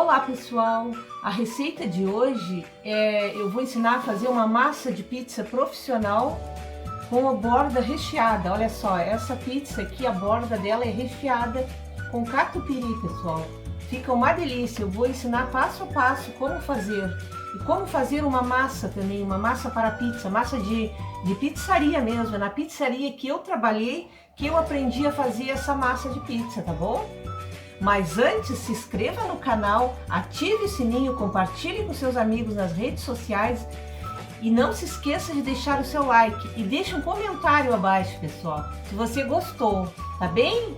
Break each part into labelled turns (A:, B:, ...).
A: Olá pessoal, a receita de hoje eu vou ensinar a fazer uma massa de pizza profissional com a borda recheada. Olha só, essa pizza aqui, a borda dela é recheada com catupiry, pessoal. Fica uma delícia. Eu vou ensinar passo a passo como fazer e como fazer uma massa também, uma massa para pizza, massa de pizzaria mesmo. Na pizzaria que eu trabalhei, que eu aprendi a fazer essa massa de pizza, tá bom? Mas antes, se inscreva no canal, ative o sininho, compartilhe com seus amigos nas redes sociais e não se esqueça de deixar o seu like e deixe um comentário abaixo, pessoal, se você gostou, tá bem?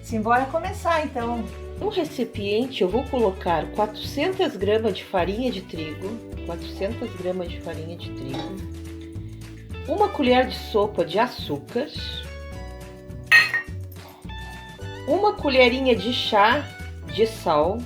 A: Simbora começar então.
B: No recipiente eu vou colocar 400 gramas de farinha de trigo, 400 gramas de farinha de trigo, uma colher de sopa de açúcar, uma colherinha de chá de sal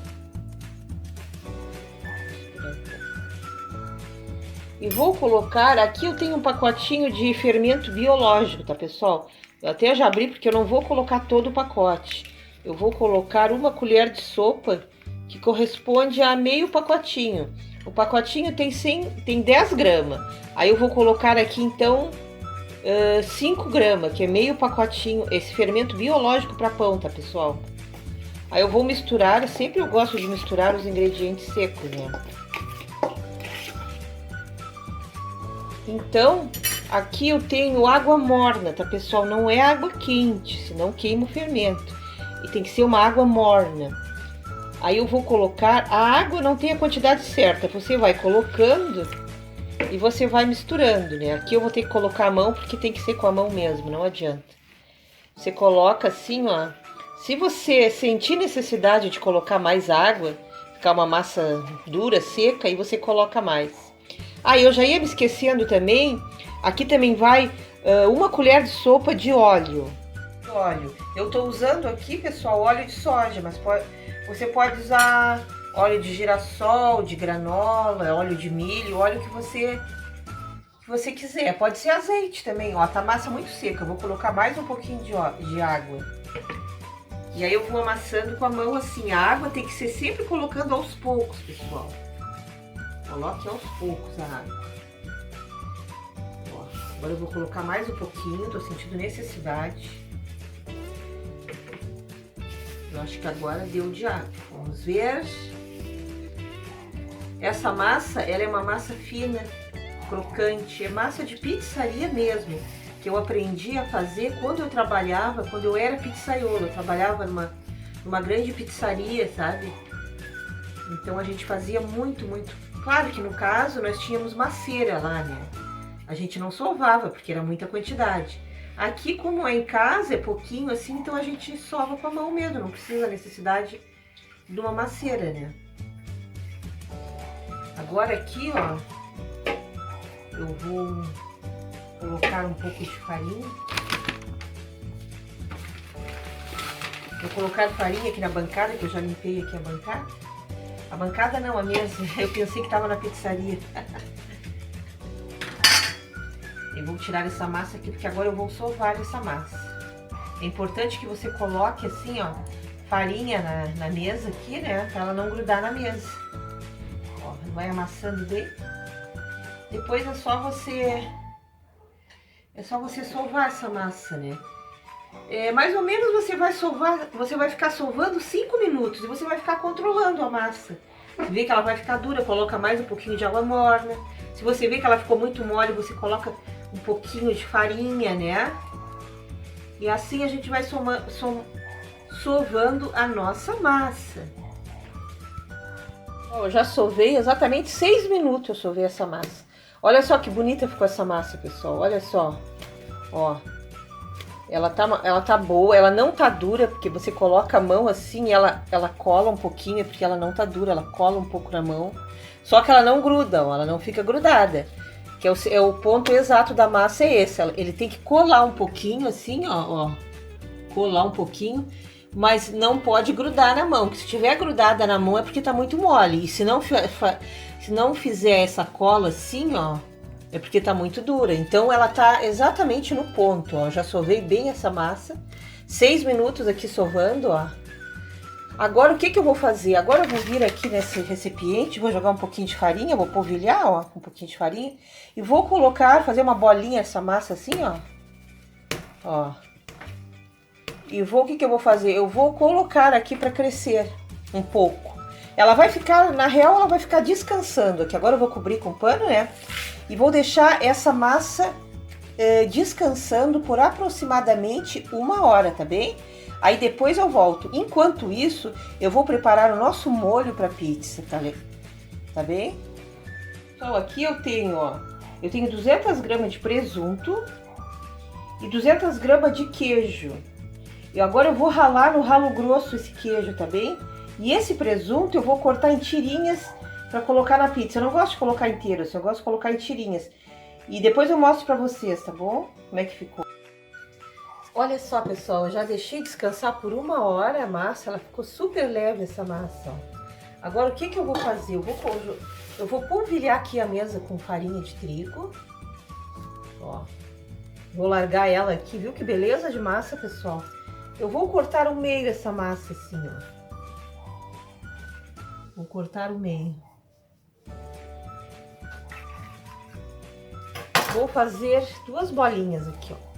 B: e vou colocar, aqui eu tenho um pacotinho de fermento biológico, tá pessoal? Eu até já abri porque eu não vou colocar todo o pacote, eu vou colocar uma colher de sopa que corresponde a meio pacotinho. O pacotinho tem 10 gramas, aí eu vou colocar aqui então 5 gramas, que é meio pacotinho, esse fermento biológico para pão, tá pessoal? Aí eu vou misturar, sempre eu gosto de misturar os ingredientes secos, né? Então, aqui eu tenho água morna, tá pessoal? Não é água quente, senão queima o fermento. E tem que ser uma água morna. Aí eu vou colocar, a água não tem a quantidade certa, você vai colocando e você vai misturando, né? Aqui eu vou ter que colocar a mão, porque tem que ser com a mão mesmo, não adianta. Você coloca assim, ó. Se você sentir necessidade de colocar mais água, ficar uma massa dura, seca, aí você coloca mais. Ah, eu já ia me esquecendo também, aqui também vai uma colher de sopa de óleo. Eu tô usando aqui, pessoal, óleo de soja, mas você pode usar óleo de girassol, de granola, óleo de milho, óleo que você quiser. Pode ser azeite também, ó. Tá massa muito seca. Eu vou colocar mais um pouquinho de água. E aí eu vou amassando com a mão assim. A água tem que ser sempre colocando aos poucos, pessoal. Coloque aos poucos a água. Ó, agora eu vou colocar mais um pouquinho. Tô sentindo necessidade. Eu acho que agora deu de água. Vamos ver. Essa massa, ela é uma massa fina, crocante, é massa de pizzaria mesmo, que eu aprendi a fazer quando eu trabalhava, quando eu era pizzaiolo. Eu trabalhava numa grande pizzaria, sabe? Então a gente fazia muito. Claro que no caso nós tínhamos maceira lá, né? A gente não sovava, porque era muita quantidade. Aqui, como é em casa, é pouquinho assim, então a gente sova com a mão mesmo, não precisa necessidade de uma maceira, né? Agora aqui, ó, eu vou colocar um pouco de farinha. Vou colocar farinha aqui na bancada, que eu já limpei aqui a bancada. A bancada não, a mesa. Eu pensei que estava na pizzaria. Eu vou tirar essa massa aqui, porque agora eu vou sovar essa massa. É importante que você coloque assim, ó, farinha na mesa aqui, né, para ela não grudar na mesa. Ó, vai amassando bem. Depois é só você sovar essa massa, né? Mais ou menos você vai ficar sovando 5 minutos e você vai ficar controlando a massa. Se vê que ela vai ficar dura, coloca mais um pouquinho de água morna. Se você vê que ela ficou muito mole, você coloca um pouquinho de farinha, né? E assim a gente vai sovando a nossa massa. Ó, eu já sovei exatamente 6 minutos, eu sovei essa massa. Olha só que bonita ficou essa massa, pessoal. Olha só. Ó. Ela tá boa, ela não tá dura, porque você coloca a mão assim, ela cola um pouquinho, porque ela não tá dura, ela cola um pouco na mão. Só que ela não gruda, ó, ela não fica grudada. Que é o ponto exato da massa, é esse. Ele tem que colar um pouquinho assim, ó. Colar um pouquinho, mas não pode grudar na mão. Porque se tiver grudada na mão é porque tá muito mole. E se não fizer essa cola assim, ó, é porque tá muito dura. Então ela tá exatamente no ponto, ó. Já sovei bem essa massa. 6 minutos aqui sovando, ó. Agora o que eu vou fazer? Agora eu vou vir aqui nesse recipiente, vou jogar um pouquinho de farinha, vou polvilhar, ó, com um pouquinho de farinha. E vou colocar, fazer uma bolinha essa massa assim, ó. Ó. E o que eu vou fazer? Eu vou colocar aqui para crescer um pouco. Ela vai ficar, na real, ela vai ficar descansando aqui. Agora eu vou cobrir com pano, né? E vou deixar essa massa descansando por aproximadamente 1 hora, tá bem? Aí depois eu volto. Enquanto isso, eu vou preparar o nosso molho para pizza, tá bem? Então aqui eu tenho, ó, 200 gramas de presunto e 200 gramas de queijo. E agora eu vou ralar no ralo grosso esse queijo, tá bem? E esse presunto eu vou cortar em tirinhas para colocar na pizza. Eu não gosto de colocar inteiro, eu gosto de colocar em tirinhas. E depois eu mostro para vocês, tá bom? Como é que ficou. Olha só, pessoal, eu já deixei descansar por 1 hora a massa, ela ficou super leve essa massa, ó. Agora o que eu vou fazer? Eu vou polvilhar aqui a mesa com farinha de trigo, ó. Vou largar ela aqui, viu que beleza de massa, pessoal? Eu vou cortar o meio essa massa assim, ó. Vou cortar o meio. Vou fazer 2 bolinhas aqui, ó.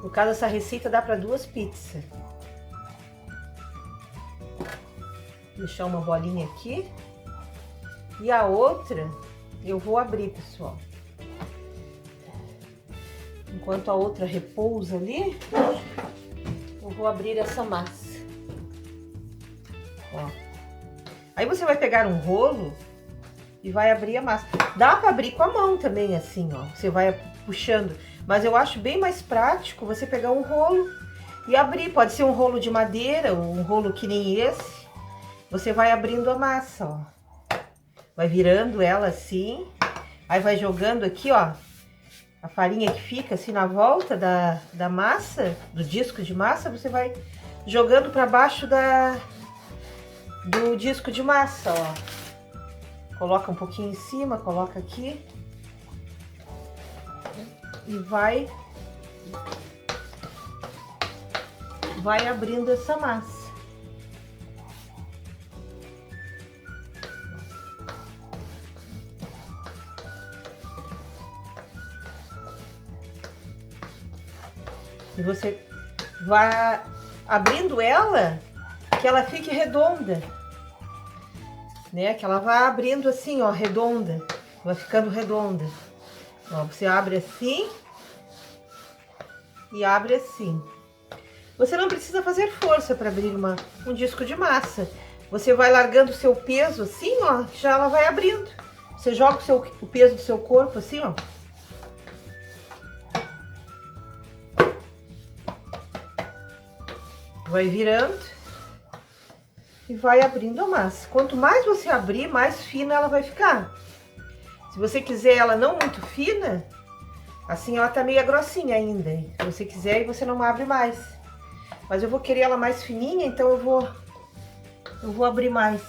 B: No caso, essa receita dá para 2 pizzas. Deixar uma bolinha aqui. E a outra eu vou abrir, pessoal. Enquanto a outra repousa ali, eu vou abrir essa massa. Ó. Aí você vai pegar um rolo e vai abrir a massa. Dá para abrir com a mão também, assim, ó. Você vai puxando. Mas eu acho bem mais prático você pegar um rolo e abrir. Pode ser um rolo de madeira, ou um rolo que nem esse. Você vai abrindo a massa, ó. Vai virando ela assim. Aí vai jogando aqui, ó. A farinha que fica assim na volta da massa, do disco de massa, você vai jogando para baixo do disco de massa, ó. Coloca um pouquinho em cima, coloca aqui. E vai abrindo essa massa. E você vai abrindo ela, que ela fique redonda, né? Que ela vai abrindo assim, ó, redonda, vai ficando redonda. Ó, você abre assim e abre assim. Você não precisa fazer força para abrir um disco de massa. Você vai largando o seu peso assim, ó, já ela vai abrindo. Você joga o peso do seu corpo assim, ó. Vai virando e vai abrindo a massa. Quanto mais você abrir, mais fina ela vai ficar. Se você quiser ela não muito fina, assim ela tá meio grossinha ainda. Se você quiser, aí você não abre mais. Mas eu vou querer ela mais fininha, então eu vou abrir mais.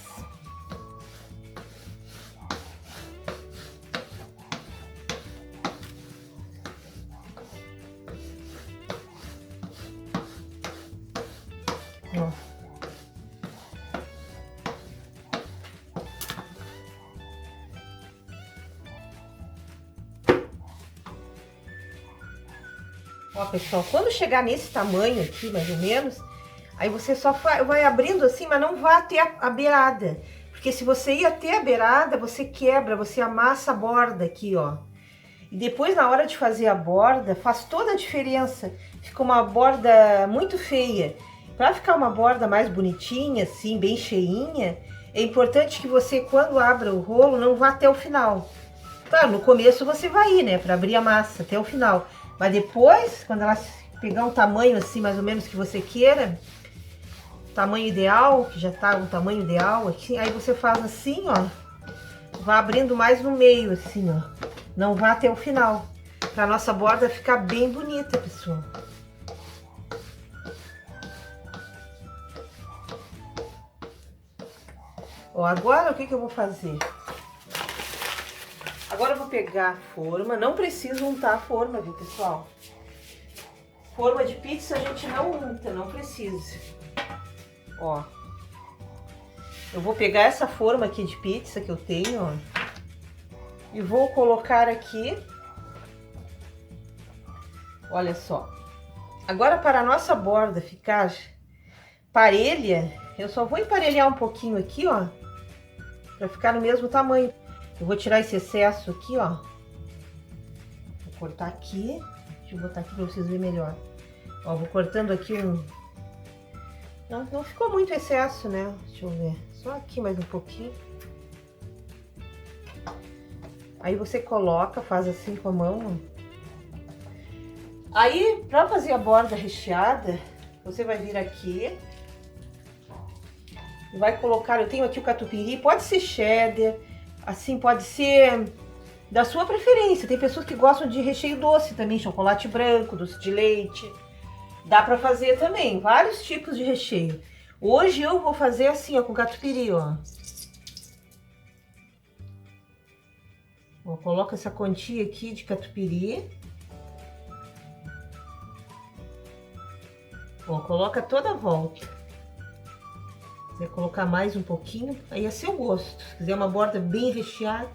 B: Ó. Ó, pessoal, quando chegar nesse tamanho aqui, mais ou menos, aí você só vai abrindo assim, mas não vai até a beirada. Porque se você ir até a beirada, você quebra, você amassa a borda aqui, ó. E depois, na hora de fazer a borda, faz toda a diferença. Fica uma borda muito feia. Para ficar uma borda mais bonitinha, assim, bem cheinha, é importante que você, quando abra o rolo, não vá até o final. Claro, no começo você vai ir, né, para abrir a massa até o final. Mas depois, quando ela pegar um tamanho assim, mais ou menos que você queira, tamanho ideal, que já tá um tamanho ideal aqui, aí você faz assim, ó, vai abrindo mais no meio, assim, ó, não vá até o final, pra nossa borda ficar bem bonita, pessoal. Ó, agora o que eu vou fazer? Agora eu vou pegar a forma, não precisa untar a forma, viu, pessoal? Forma de pizza a gente não unta, não precisa. Ó,
A: Eu vou pegar essa forma aqui de pizza que eu tenho, ó, e vou colocar aqui. Olha só. Agora, para a nossa borda ficar parelha, eu só vou emparelhar um pouquinho aqui, ó, para ficar no mesmo tamanho. Eu vou tirar esse excesso aqui, ó. Vou cortar aqui. Deixa eu botar aqui para vocês verem melhor. Ó, vou cortando aqui um... Não ficou muito excesso, né? Deixa eu ver. Só aqui mais um pouquinho. Aí você coloca, faz assim com a mão, ó. Aí, para fazer a borda recheada, você vai vir aqui e vai colocar, eu tenho aqui o catupiry, pode ser cheddar, assim, pode ser da sua preferência. Tem pessoas que gostam de recheio doce também, chocolate branco, doce de leite. Dá para fazer também, vários tipos de recheio. Hoje eu vou fazer assim, ó, com catupiry, ó. Ó, coloca essa quantia aqui de catupiry. Ó, coloca toda a volta. Se quiser colocar mais um pouquinho, aí é seu gosto. Se quiser uma borda bem recheada,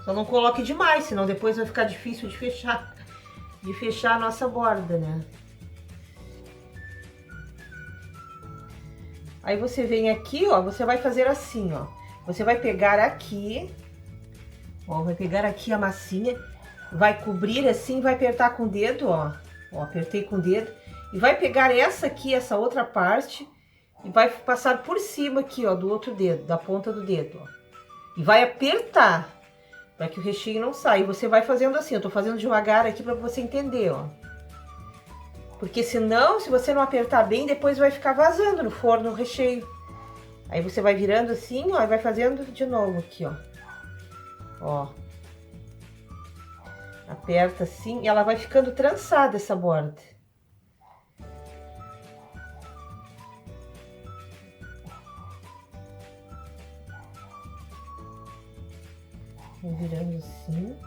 A: só não coloque demais, senão depois vai ficar difícil de fechar a nossa borda, né? Aí você vem aqui, ó, você vai fazer assim, ó. Você vai pegar aqui, ó, vai pegar aqui a massinha, vai cobrir assim, vai apertar com o dedo, ó. Ó, apertei com o dedo. E vai pegar essa aqui, essa outra parte, e vai passar por cima aqui, ó, do outro dedo, da ponta do dedo, ó. E vai apertar, para que o recheio não saia. E você vai fazendo assim, eu tô fazendo devagar aqui para você entender, ó. Porque senão, se você não apertar bem, depois vai ficar vazando no forno o recheio. Aí você vai virando assim, ó, e vai fazendo de novo aqui, ó. Ó. Aperta assim, e ela vai ficando trançada essa borda. Vou virando assim.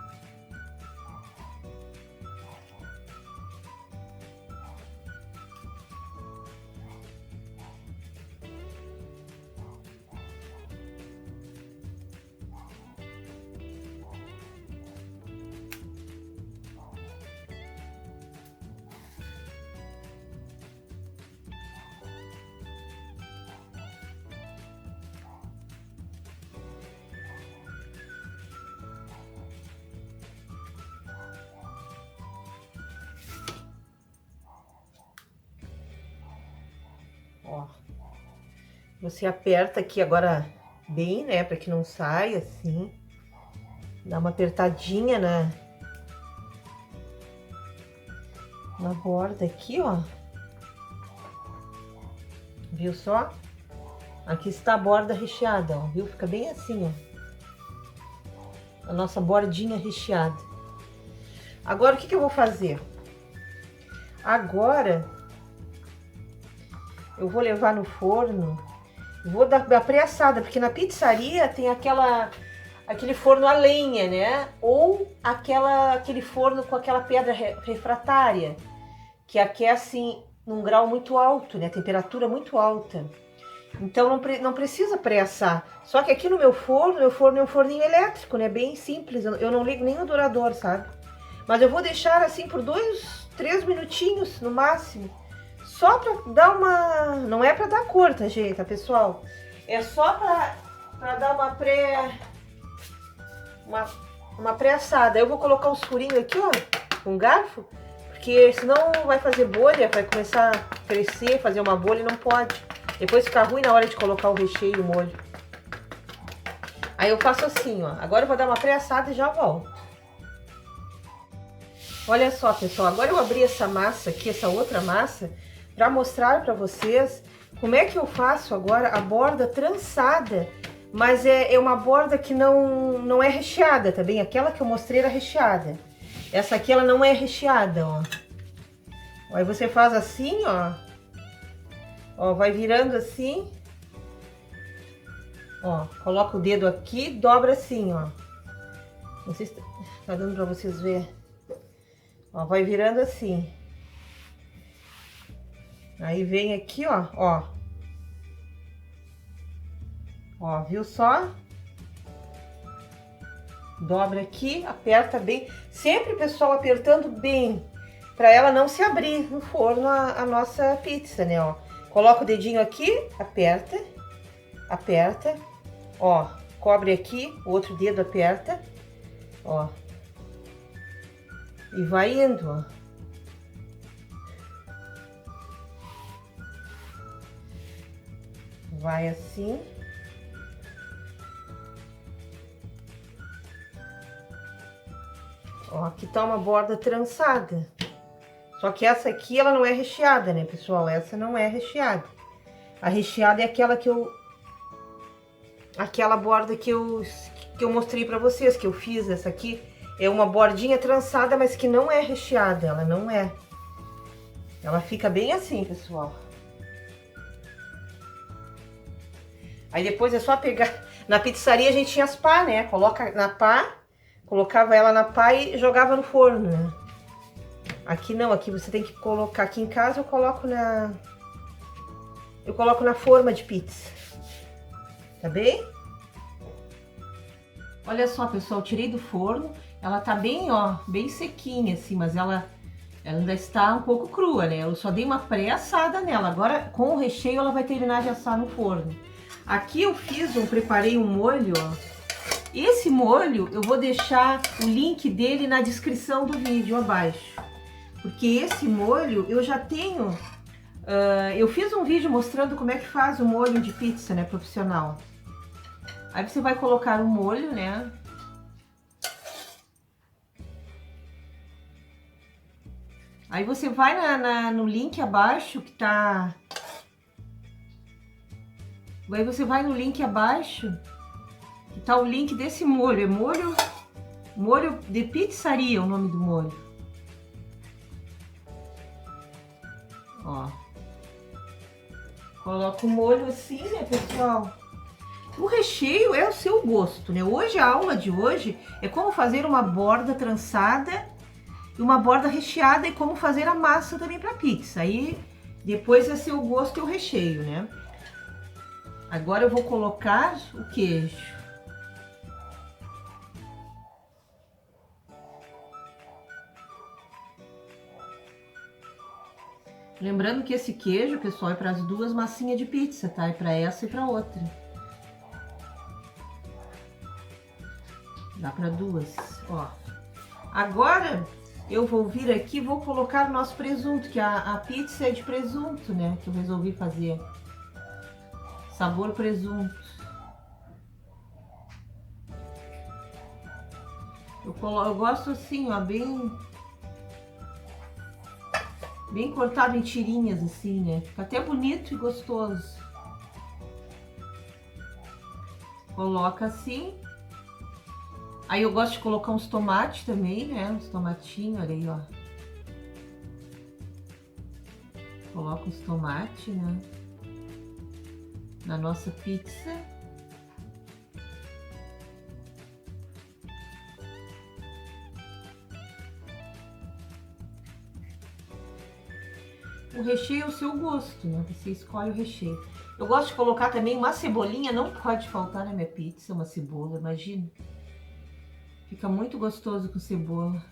A: Ó, você aperta aqui agora bem, né, para que não saia assim. Dá uma apertadinha na borda aqui, ó. Viu só? Aqui está a borda recheada, ó, viu? Fica bem assim, ó. A nossa bordinha recheada. Agora, o que que eu vou fazer? Agora, eu vou levar no forno, vou dar pré-assada, porque na pizzaria tem aquele forno a lenha, né? Ou aquele forno com aquela pedra refratária, que aquece num grau muito alto, né? Temperatura muito alta. Então não precisa pré-assar. Só que aqui no meu forno é um forninho elétrico, né? Bem simples, eu não ligo nem o dourador, sabe? Mas eu vou deixar assim por 2, 3 minutinhos no máximo. Só pra dar uma... Não é pra dar cor, tá, gente, tá, pessoal? É só pra dar uma pré-assada. Eu vou colocar uns furinhos aqui, ó, com garfo, porque senão vai fazer bolha, vai começar a crescer, fazer uma bolha e não pode. Depois fica ruim na hora de colocar o recheio e o molho. Aí eu faço assim, ó. Agora eu vou dar uma pré-assada e já volto. Olha só, pessoal, agora eu abri essa massa aqui, essa outra massa, para mostrar para vocês como é que eu faço agora a borda trançada, mas é uma borda que não é recheada, tá bem? Aquela que eu mostrei era recheada. Essa aqui ela não é recheada, ó. Aí você faz assim, ó. Ó, vai virando assim. Ó, coloca o dedo aqui, dobra assim, ó. Não sei se tá dando para vocês verem. Ó, vai virando assim. Aí vem aqui, ó, ó. Ó, viu só? Dobra aqui, aperta bem. Sempre, pessoal, apertando bem, para ela não se abrir no forno a nossa pizza, né, ó. Coloca o dedinho aqui, aperta, aperta, ó, cobre aqui, o outro dedo aperta, ó. E vai indo, ó. Vai assim. Ó, aqui tá uma borda trançada. Só que essa aqui, ela não é recheada, né, pessoal? Essa não é recheada. A recheada é aquela que eu... Aquela borda que eu mostrei pra vocês, que eu fiz. Essa aqui é uma bordinha trançada, mas que não é recheada. Ela não é. Ela fica bem assim, pessoal. Aí depois é só pegar... Na pizzaria a gente tinha as pá, né? Coloca na pá... Colocava ela na pá e jogava no forno, né? Aqui não, aqui você tem que colocar. Aqui em casa eu coloco na... Eu coloco na forma de pizza. Tá bem? Olha só, pessoal, eu tirei do forno. Ela tá bem, ó, bem sequinha, assim, mas ela ainda está um pouco crua, né? Eu só dei uma pré-assada nela. Agora, com o recheio, ela vai terminar de assar no forno. Aqui eu preparei um molho, ó. Esse molho, eu vou deixar o link dele na descrição do vídeo abaixo. Porque esse molho, eu já tenho... eu fiz um vídeo mostrando como é que faz o molho de pizza, né, profissional. Aí você vai colocar o molho, né? Aí você vai no link abaixo que tá... Aí você vai no link abaixo... Que tá o link desse molho, é molho de pizzaria, o nome do molho. Ó. Coloca o molho assim, né, pessoal? O recheio é o seu gosto, né? Hoje, a aula de hoje é como fazer uma borda trançada e uma borda recheada e como fazer a massa também para pizza. Aí, depois é seu gosto e o recheio, né? Agora eu vou colocar o queijo. Lembrando que esse queijo, pessoal, é para as duas massinhas de pizza, tá? É para essa e para outra. Dá para duas, ó. Agora eu vou vir aqui e vou colocar o nosso presunto, que a pizza é de presunto, né? Que eu resolvi fazer. Sabor presunto. Eu gosto assim, ó, bem cortado em tirinhas, assim, né? Fica até bonito e gostoso. Coloca assim. Aí eu gosto de colocar uns tomates também, né? Uns tomatinhos, olha aí, ó. Coloca os tomates, né? Na nossa pizza. O recheio é o seu gosto, né? Você escolhe o recheio. Eu gosto de colocar também uma cebolinha, não pode faltar na minha pizza, uma cebola, imagina. Fica muito gostoso com cebola.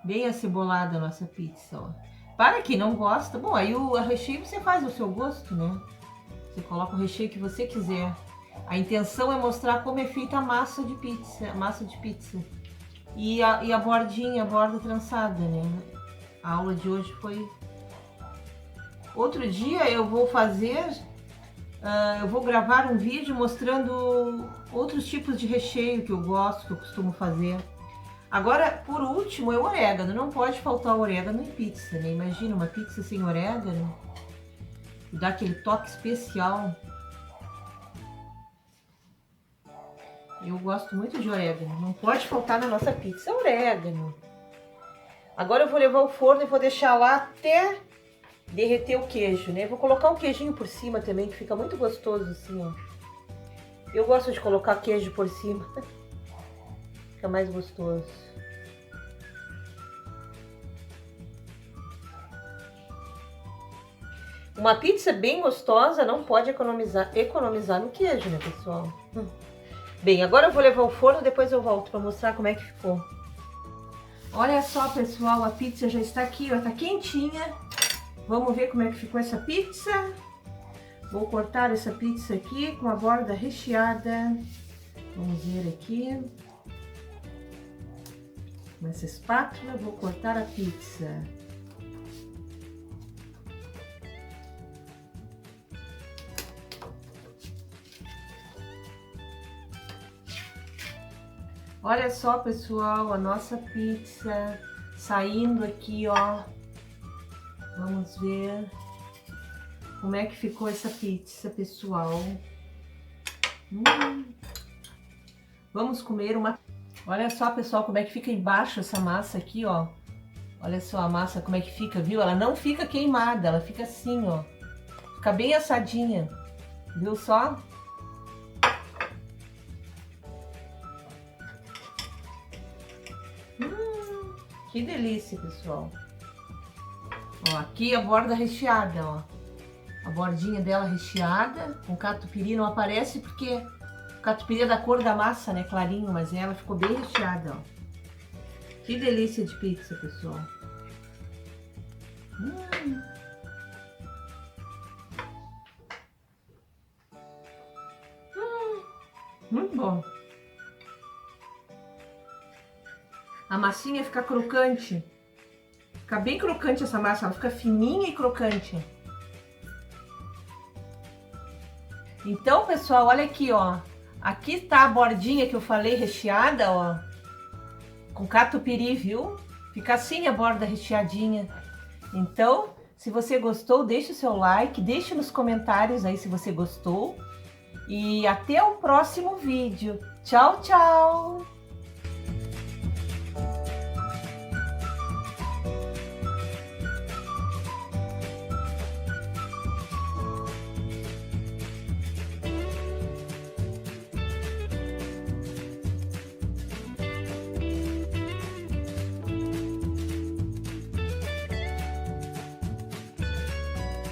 A: Bem acebolada a nossa pizza, ó. Para quem não gosta, bom, aí o recheio você faz ao seu gosto, né? Você coloca o recheio que você quiser. A intenção é mostrar como é feita a massa de pizza. E a bordinha, a borda trançada, né? A aula de hoje foi... Outro dia eu vou eu vou gravar um vídeo mostrando outros tipos de recheio que eu gosto, que eu costumo fazer. Agora, por último, é o orégano. Não pode faltar orégano em pizza, né? Imagina uma pizza sem orégano. Dá aquele toque especial. Eu gosto muito de orégano. Não pode faltar na nossa pizza orégano. Agora eu vou levar ao forno e vou deixar lá até derreter o queijo, né? Vou colocar um queijinho por cima também, que fica muito gostoso assim, ó. Eu gosto de colocar queijo por cima. Fica mais gostoso.
B: Uma pizza bem gostosa não pode economizar no queijo, né, pessoal? Bem, agora eu vou levar ao forno, depois eu volto para mostrar como é que ficou.
A: Olha só, pessoal, a pizza já está aqui, ó, tá quentinha. Vamos ver como é que ficou essa pizza. Vou cortar essa pizza aqui com a borda recheada. Vamos ver aqui. Com essa espátula, vou cortar a pizza. Olha só, pessoal, a nossa pizza saindo aqui, ó. Vamos ver como é que ficou essa pizza, pessoal. Vamos comer uma... Olha só, pessoal, como é que fica embaixo essa massa aqui, ó. Olha só a massa como é que fica, viu? Ela não fica queimada, ela fica assim, ó. Fica bem assadinha, viu só? Que delícia, pessoal. Ó, aqui a borda recheada, ó. A bordinha dela recheada, com catupiry. Não aparece porque o catupiry é da cor da massa, né? Clarinho, mas ela ficou bem recheada, ó. Que delícia de pizza, pessoal. Muito bom. A massinha fica crocante. Fica bem crocante essa massa, ela fica fininha e crocante. Então, pessoal, olha aqui, ó. Aqui tá a bordinha que eu falei, recheada, ó. Com catupiry, viu? Fica assim a borda recheadinha. Então, se você gostou, deixe o seu like, deixe nos comentários aí se você gostou. E até o próximo vídeo. Tchau, tchau!